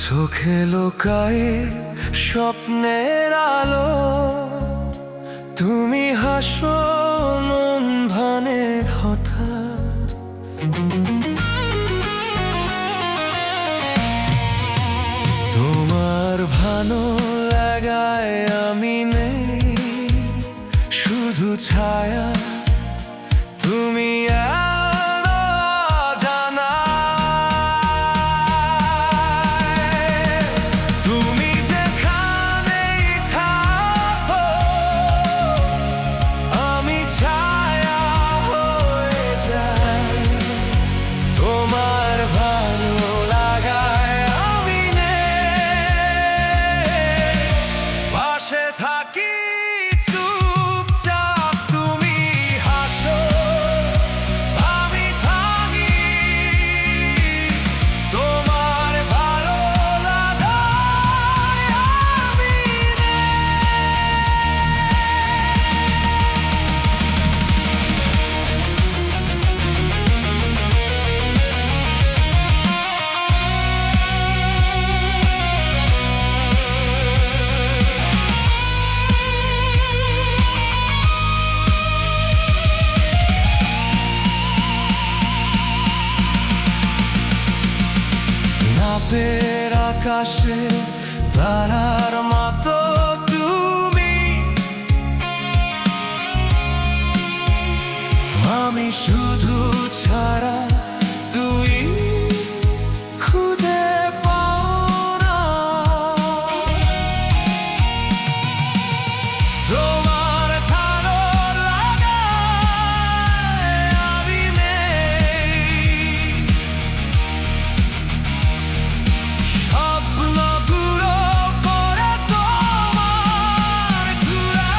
চোখে লোকায় স্বপ্নের আলো, তুমি হাসো মন ভানে হঠাৎ। তোমার ভালো লাগায় আমি নেই, শুধু ছায়া তুমি রাতের আকাশে তারার মতো তুমি, আমি শুধু ছাড়া তুই খুঁজে পাও না। তোমার ভালো লাগায় আমি নেই, স্বপ্নগুলো করে তোমার ঘুরা।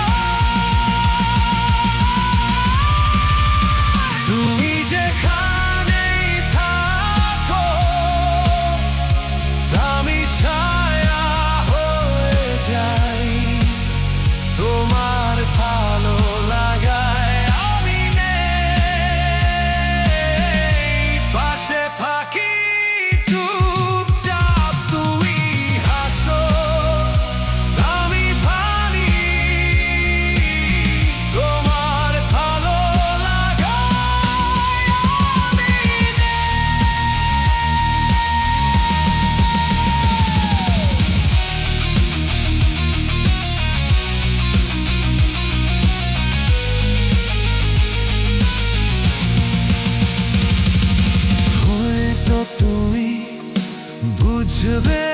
তুমি যেখানেই থাকো আমি ছায়া হয়ে যাই, তোমার ভালো লাগায় আমি নেই, পাশে থাকি চুপচাপ তুই হাসো আমি ভালি, তোমার ভালো লাগায় আমি হয়তো তুমি বুঝবে